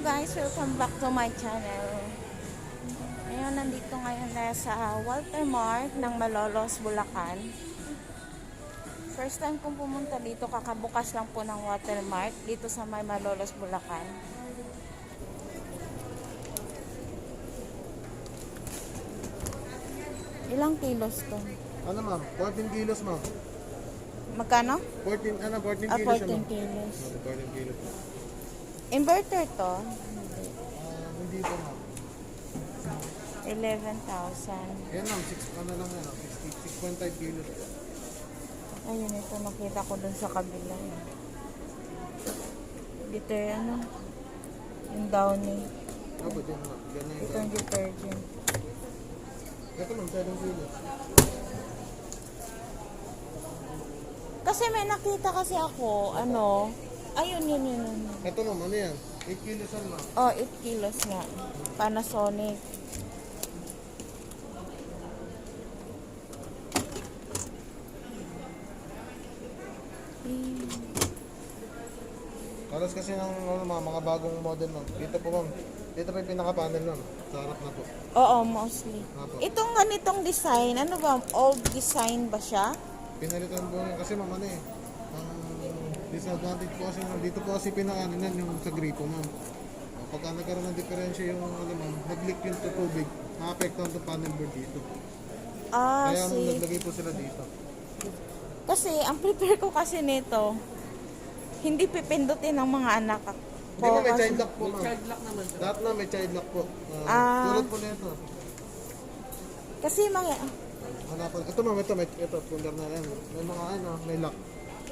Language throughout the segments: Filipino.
guys, welcome back to my channel. Ngayon, nandito ngayon tayo sa warltermark ng Malolos, Bulacan. First time kong pumunta dito, kakabukas lang po ng watermark dito sa may Malolos, Bulacan. Ilang kilos to? Ano ma'am? 14 kilos ma'am. Magkano? 14 kilos 14 kilos. 14 kilos. Inverter to? Hindi po ma'am. 11,000. Yan ma'am, 6.5 kilos. Ayun, ito nakita ko dun sa kabila. Dito ano? Yung downy. Ano ba dyan ma'am? Ganun Ito yung detergent. Ito ma'am, 7 kilos. Kasi may nakita kasi ako, ano, ayun, yun. Ito ma'am, ano yan? 8 kilos yan ma'am. Oh, 8 kilos nga. Panasonic. Kalos kasi ng ano, mga bagong model ma'am. Dito po ma'am. Dito pa yung pinaka-panel ma'am. Sa harap na po. Oo, mostly. Apo. Itong ganitong design, ano ba, old design ba siya? Pinalitan po yun kasi ma'am ano eh. Ang disadvantage po kasi ma'am. Dito po kasi pinaka-ano yung sa gripo ma'am. Pagka nagkaroon ng diferensya yung ano ma'am, nag-leak yung tubig. Na-apektuhan itong panel board dito. Ah, Kaya see. naglagay po sila dito. Kasi, ang prepare ko kasi nito, hindi pipindutin ng mga anak ko. Hindi po may Kasi- child lock po ma'am. Child lock naman. Lahat na may child lock po. Tulad po nito. Kasi mga, Hanapan. Ito ma'am, ito, pundar na yan. May mga ano, may lock.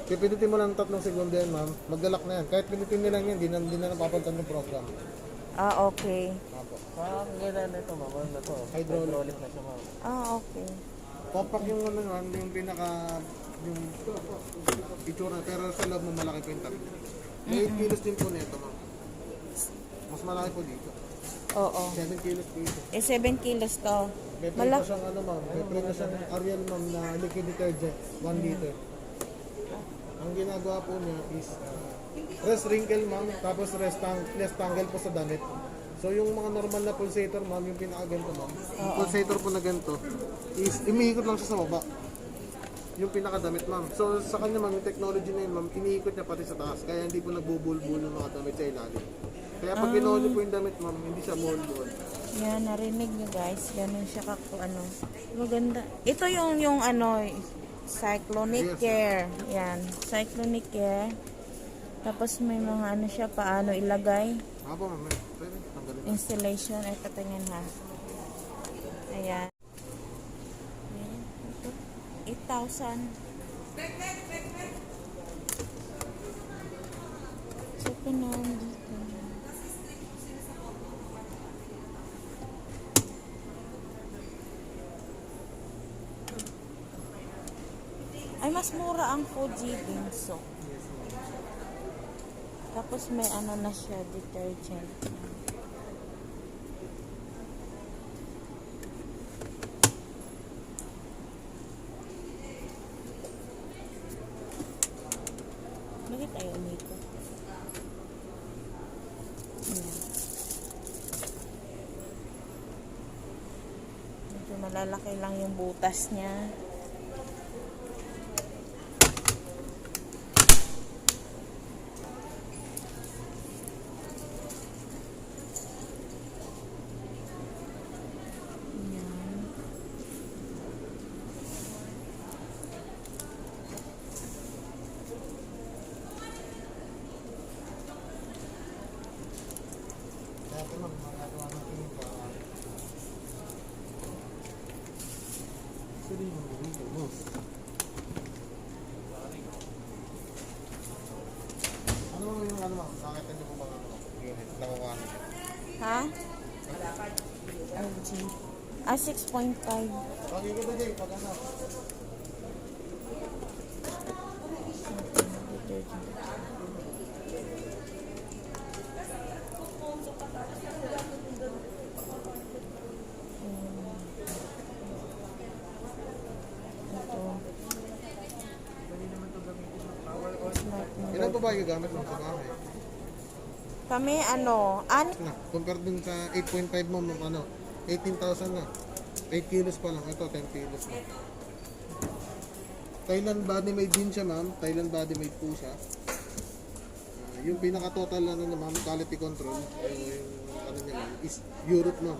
Pipindutin mo lang 3 segundo yan ma'am, maglalak na yan. Kahit pindutin nila yan, di na napapantan yung program. okay. Apo. Parang gano'n na ito, ma'am. Ano na to? Hydraulic. Na siya, ma'am. Okay. Compact yung ano ma'am, yung pinaka, yung itsura, pero sa loob mo malaki po yung tank. May 8 kilos din po nito ma'am. Mas malaki po dito. Oo. 7 kilos dito. 7 kilos to. May prito siyang ano ma'am, may prito siyang Ariel ma'am na liquid detergent, 1 liter. Ang ginagawa po niya is rest wrinkle ma'am, tapos rest tangle po sa damit. So yung mga normal na pulsator ma'am, yung pinaka-ganito ma'am, yung pulsator po na ganito is umiikot lang siya sa baba. Yung pinaka-damit ma'am. So sa kanya ma'am, yung technology na yun ma'am, iniikot niya pati sa taas. Kaya hindi po nagbubulbul yung mga damit sa ilalim. Kaya pag pinuha niyo po yung damit ma'am, hindi siya bulbul. Yan, narinig nyo guys. Ganun siya ano. Maganda. Ito yung ano, cyclonic Yes. care. Yan, cyclonic care. Tapos may mga ano siya, paano ilagay. Apo ma'am, pwede. Tanggalin. Installation. Ay, patingin ha. Ayan. Ayan. Ito, 8,000. So, pinon dito. Ay, mas mura ang Fuji Binso. Tapos may ano na siya, detergent. Bakit tayo umiko? Ayan. Medyo malalaki lang yung butas niya. Kaya ito ma'am, magagawa natin yung para. Sili mo dito, boss. Ano yung ano ma'am? Nakita niyo po mga ano? Unit, nakukuha niyo. Ha? LG. 6.5. Pag ikot na din, pag ano? Ilan po ba yung gamit mo sa bahay? Kami ano, Na, compare dun sa 8.5 mo, ano, 18,000 na. 8 kilos pa lang. Ito, 10 kilos na. Thailand body made din siya, ma'am. Thailand body made po siya. Yung pinaka-total ano na ma'am, quality control, yung ano niya ma'am, is Europe ma'am.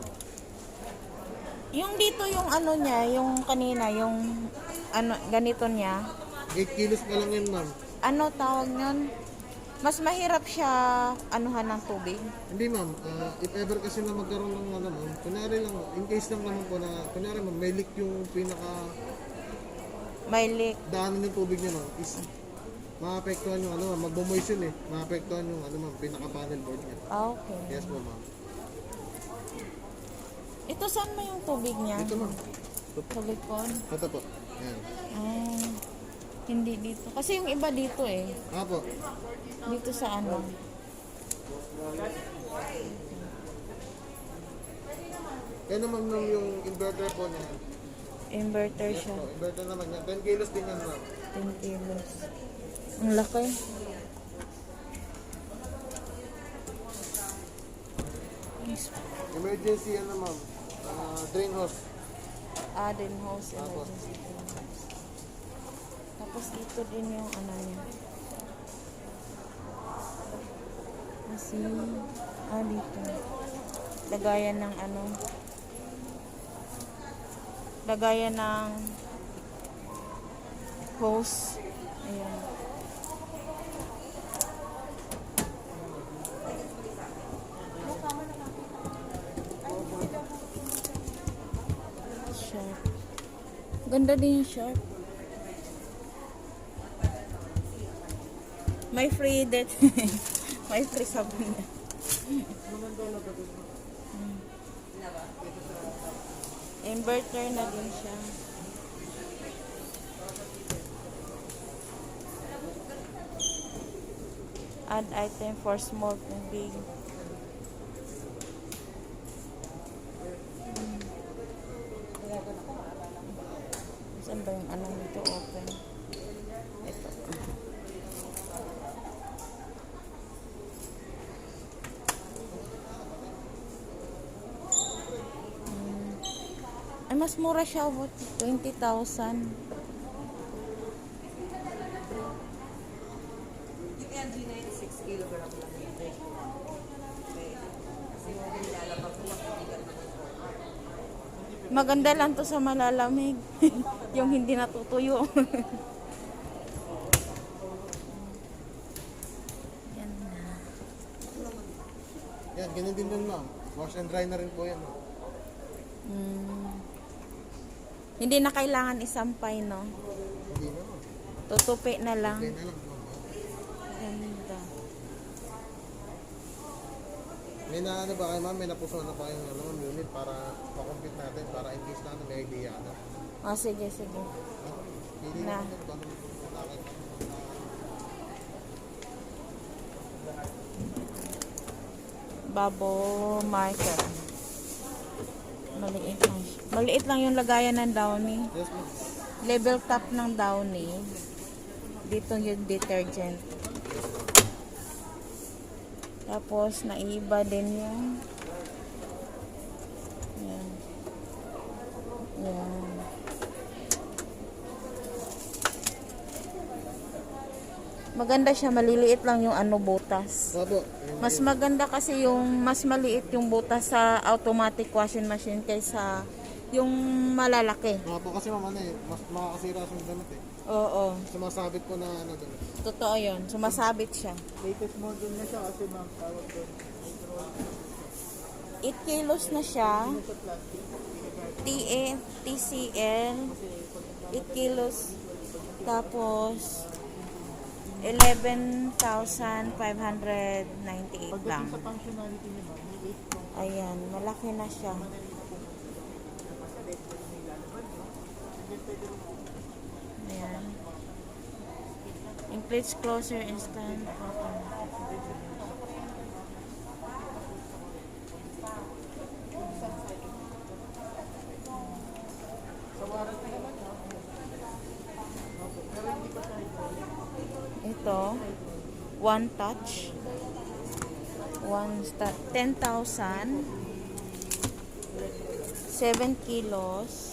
yung dito yung ano niya, yung kanina, yung ano, ganito niya. 8 kilos pa lang yun ma'am. Ano tawag nun? Mas mahirap siya anuhan ng tubig. Hindi ma'am, if ever kasi na magkaroon ng ano ma'am, kunyari lang, in case lang naman po na, kunyari ma'am, may leak yung May leak. daanan yung tubig niya ma'am, is maapektuhan yung ano ma'am, magbo-moisten eh, maapektuhan yung ano ma'am, pinaka-panel board niya. Ah, okay. Yes po ma'am. Ito saan mo yung tubig niya? Ito ma'am, Sa likod? ito po. Yan. Ah, hindi dito. Kasi yung iba dito eh. Po. Dito sa ano. Yan naman ma'am yung inverter po niya. Inverter siya. So, inverter naman yan. 10 kilos din yan ma'am. 10 kilos. Ang laki. Emergency ano ma'am, drain hose. Aden hose, emergency drain hose. Tapos dito din yung ano niya. Kasi, dito. Lagayan ng ano. Lagayan ng hose. Ayan. Sharp. Ganda din yung sharp. May free that. May free sabon na. Inverter na din siya. Add item for small and big. Saan ba yung ano nito open? Ito. Ay, mas mura siya. 20,000. Maganda lang to sa malalamig. Yung hindi natutuyo. Yan na. Yan, ganun din dun ma'am. Wash and dry na rin po yan ma'am. Hindi na kailangan isampay, no? Hindi na ma'am. Tutupi na lang. Okay na lang ma'am. Ganda. May na ano ba kayo ma'am? May napuso na pa yung ano, ma'am, unit para pa-compute natin para in case na ano, may idea ano. Oh, sige, sige. Hindi Na. natin kung anong nakakit. Bubble marker. Maliit lang siya. Maliit lang yung lagayan ng downy. Yes ma'am. Level top ng downy. Dito yung detergent. Tapos, naiba din yung yan. Yan. Maganda siya, maliliit lang yung ano butas. Opo. Mas maganda kasi yung mas maliit yung butas sa automatic washing machine kaysa yung malalaki. Opo kasi ma'am ano eh, mas makakasira sa damit eh. Oo. Sumasabit po na ano damit. Totoo yun. Sumasabit siya. Latest model na siya kasi ma'am tawag doon. 8 kilos na siya. TCL. 8 kilos. Tapos 11,598 lang. Sa functionality niya ma'am, may 8 Ayan, malaki na siya. Ayan. Includes closer instant. Ito, one touch. 10,000. 7 kilos.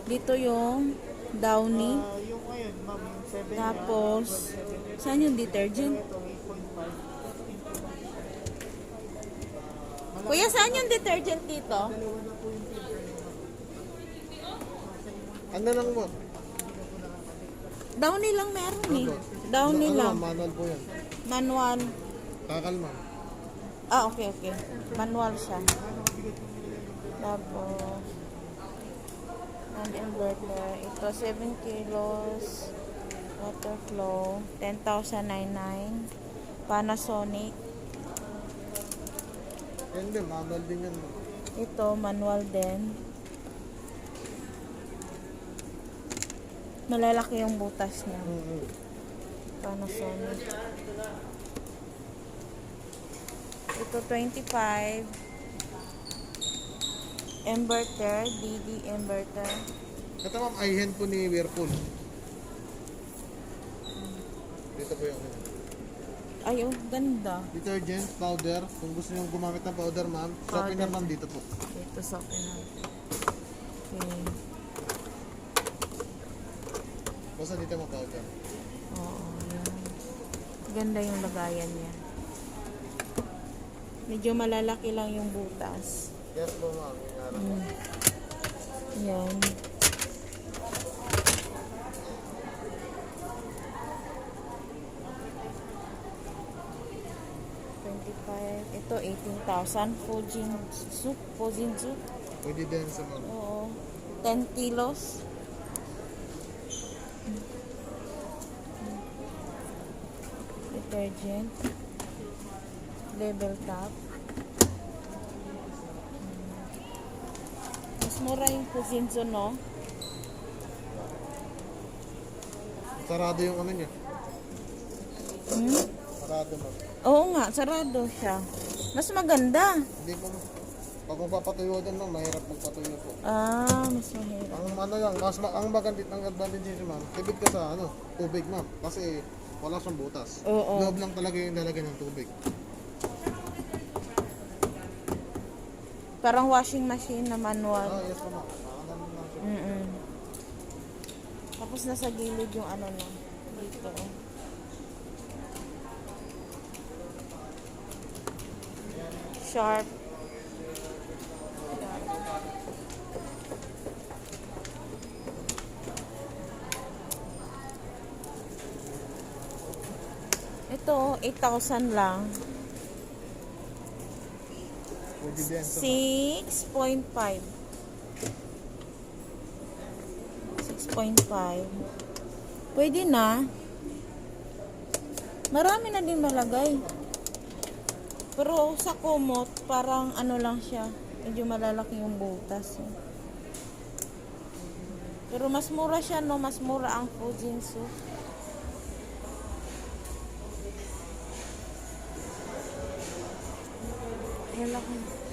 Dito yung Downy. Yung ngayon, ma'am, yung 7 Tapos, saan yung detergent? Kuya, saan yung detergent dito? Ano lang mo? Downy lang meron eh. Downy Ano, lang. manual po yan. Manual. Takal ma'am. Ah, okay, okay. Manual siya. Tapos, inverter. Ito, 7 kilos. Water flow. 10,099. Panasonic. Yan din, manual din yan. ma'am. Ito, manual din. Malalaki yung butas niya. Panasonic. Ito, 25. Inverter. DD inverter. Ito ma'am, i-hand po ni Whirlpool. Dito po yung Ay, oh, ganda. detergent, powder. Kung gusto nyo gumamit ng powder ma'am, softener ma'am dito po. Ito, softener. Okay. Basta dito mo powder. Oo, yan. Ganda yung lagayan niya. Medyo malalaki lang yung butas. Yes po ma'am. Yan. Ito, 18,000. Fujin soup. Pwede din sa ma'am. Oo. 10 kilos. Detergent. Level top. Mas mura yung Fujin soup, no? Sarado yung ano niya. Hmm? Sarado ma'am. Oo nga, sarado siya. Mas maganda. Hindi po. Pag kung papatuyo din ma'am, mahirap magpatuyo po. Ah, mas mahirap. Ang ano lang, ang magandit ang advantage niya ma'am, tibid ka sa tubig ma'am. Kasi wala siyang butas. Oo. Loob lang talaga yung lalagyan ng tubig. Parang washing machine na manual. Ah, yes po ma'am. Ganun lang siya. Tapos nasa gilid yung ano na. Dito. Sharp. Ito, 8,000 lang. Pwede din sa 6.5. 6.5. Pwede na. Marami na din malagay. Pero sa kumot, parang ano lang siya. Medyo malalaki yung butas. Pero mas mura siya, no? Mas mura ang Fujin soup. Malaki.